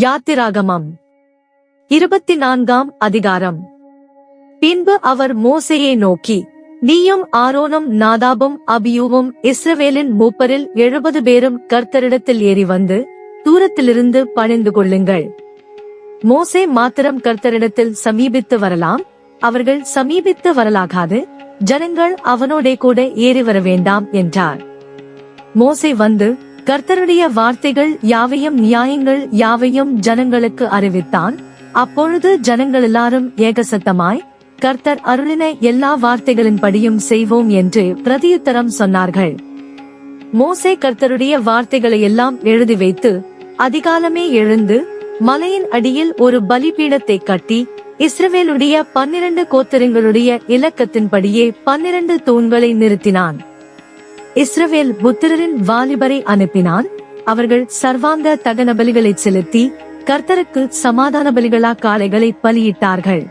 யாத்திராகமம் 24 அதிகாரம். பின்பு அவர் மோசேயை நோக்கி, நீயும் ஆரோனும் நாதாபும் அபியூவும் இஸ்ரவேலின் மூப்பரில் 70 பேரும் கர்த்தரிடத்தில் ஏறி வந்து தூரத்திலிருந்து பணிந்து கொள்ளுங்கள். மோசே மாத்திரம் கர்த்தரிடத்தில் சமீபித்து வரலாம், அவர்கள் சமீபித்து வரலாகாது, ஜனங்கள் அவனோடே கூட ஏறி வர வேண்டாம் என்றார். மோசே வந்து கர்த்தருடைய வார்த்தைகள் யாவையும் நியாயங்கள் யாவையும் ஜனங்களுக்கு அறிவித்தான். அப்பொழுது ஜனங்கள் எல்லாரும் ஏகசத்தமாய், கர்த்தர் அருளின எல்லா வார்த்தைகளின்படியும் செய்வோம் என்று பிரதியுத்தரம் சொன்னார்கள். மோசே கர்த்தருடைய வார்த்தைகளை எல்லாம் எழுதி வைத்து அதிகாலமே எழுந்து மலையின் அடியில் ஒரு பலிபீடத்தை கட்டி இஸ்ரவேலுடைய 12 கோத்திரங்களுடைய இலக்கத்தின்படியே 12 தூண்களை நிறுத்தினான். இஸ்ரவேல் புத்திரரின் வாலிபரை அனுப்பினான். அவர்கள் சர்வாங்க தகன பலிகளை செலுத்தி கர்த்தருக்கு சமாதான பலிகளா காளைகளை பலியிட்டார்கள்.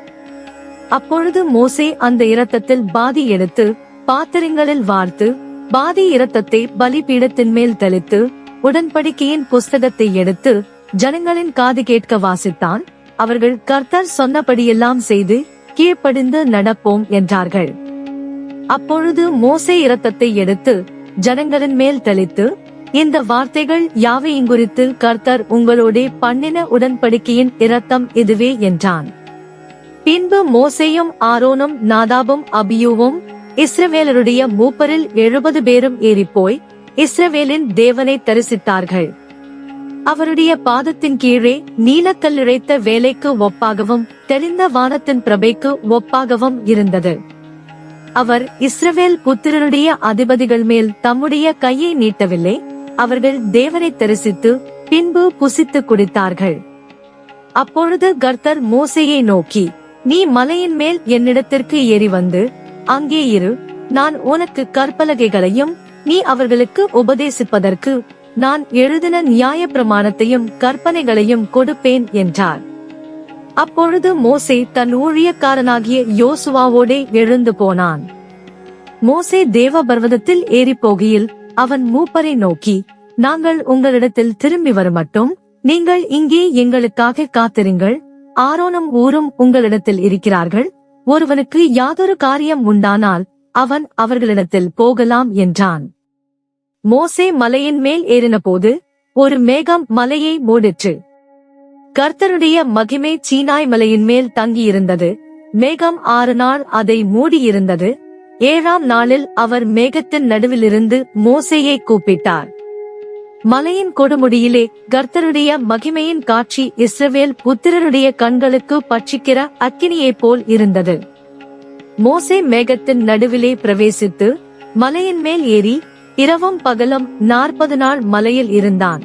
அப்பொழுது மோசே அந்த இரத்தத்தில் பாதி எடுத்து பாத்திரங்களில் வார்த்து பாதி இரத்தத்தை பலிபீடத்தின் மேல் தெளித்து உடன்படிக்கையின் புஸ்தகத்தை எடுத்து ஜனங்களின் காது கேட்க வாசித்தான். அவர்கள் கர்த்தர் சொன்னபடியெல்லாம் செய்து கீழ்ப்படிந்து நடப்போம் என்றார்கள். அப்பொழுது மோசே இரத்தத்தை எடுத்து ஜனங்களின் மேல் தெளித்து, இந்த வார்த்தைகள் யாவையும் குறித்து கர்த்தர் உங்களோடே பண்ணின உடன்படிக்கையின் இரத்தம் இதுவே என்றான். பின்பு மோசேயும் ஆரோனும் நாதாபும் அபியூவும் இஸ்ரவேலருடைய மூப்பரில் 70 பேரும் ஏறிப்போய் இஸ்ரவேலின் தேவனை தரிசித்தார்கள். அவருடைய பாதத்தின் கீழே நீலக்கல் இழைத்த வேலைக்கு ஒப்பாகவும் தெளிந்த வானத்தின் பிரபைக்கு ஒப்பாகவும் இருந்தது. அவர் இஸ்ரவேல் புத்திரருடைய அதிபதிகள் மேல் தம்முடைய கையை நீட்டவில்லை. அவர்கள் தேவனை தரிசித்து பின்பு புசித்து குடித்தார்கள். அப்பொழுது கர்த்தர் மோசேயை நோக்கி, நீ மலையின் மேல் என்னிடத்திற்கு ஏறி வந்து அங்கே இரு, நான் உனக்கு கற்பலகைகளையும் நீ அவர்களுக்கு உபதேசிப்பதற்கு நான் எழுதின நியாய பிரமாணத்தையும் கற்பனைகளையும் கொடுப்பேன் என்றார். அப்பொழுது மோசே தன் ஊழியக்காரனாகிய யோசுவாவோடே எழுந்து போனான். மோசே தேவ பர்வதத்தில் ஏறி போகையில் அவன் மூப்பரை நோக்கி, நாங்கள் உங்களிடத்தில் திரும்பி வருமட்டும் நீங்கள் இங்கே எங்களுக்காக காத்திருங்கள். ஆரோனும் ஊரும் உங்களிடத்தில் இருக்கிறார்கள். ஒருவனுக்கு யாதொரு காரியம் உண்டானால் அவன் அவர்களிடத்தில் போகலாம் என்றான். மோசே மலையின் மேல் ஏறின போது ஒரு மேகம் மலையை மூடிற்று. கர்த்தருடைய மகிமை சீனாய் மலையின் மேல் தங்கியிருந்தது. மேகம் 6 நாள் அதை மூடியிருந்தது. 7ஆம் நாளில் அவர் மேகத்தின் நடுவிலிருந்து மோசேயை கூப்பிட்டார். மலையின் கொடுமுடியிலே கர்த்தருடைய மகிமையின் காட்சி இஸ்ரவேல் புத்திரருடைய கண்களுக்கு பட்சிக்கிற அக்கினியைப் போல் இருந்தது. மோசே மேகத்தின் நடுவிலே பிரவேசித்து மலையின் மேல் ஏறி இரவும் பகலும் 40 நாள் மலையில் இருந்தான்.